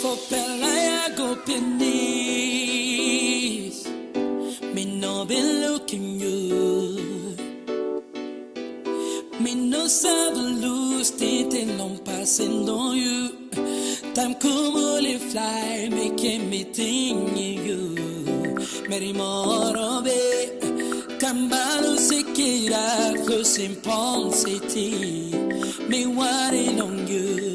For Pelaya go penis. Me no be looking good. Me no sabe lose tinte non passing on you. Time come only fly, making me think you. Meri moro be, cambalo se kira, close in Palm City. Me waiting on you.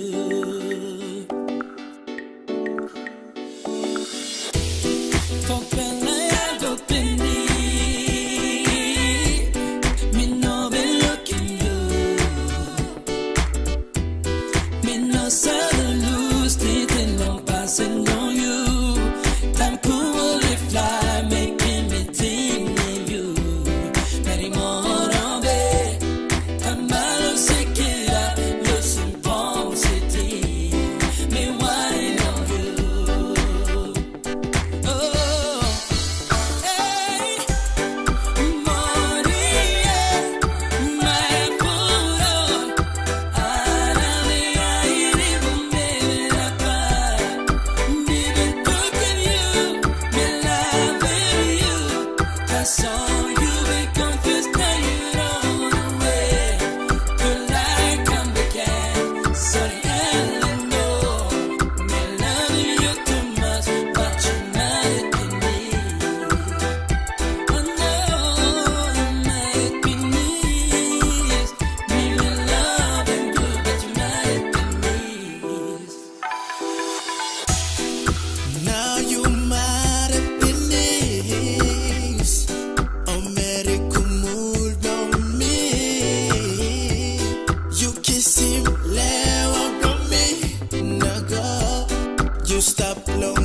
Stop low.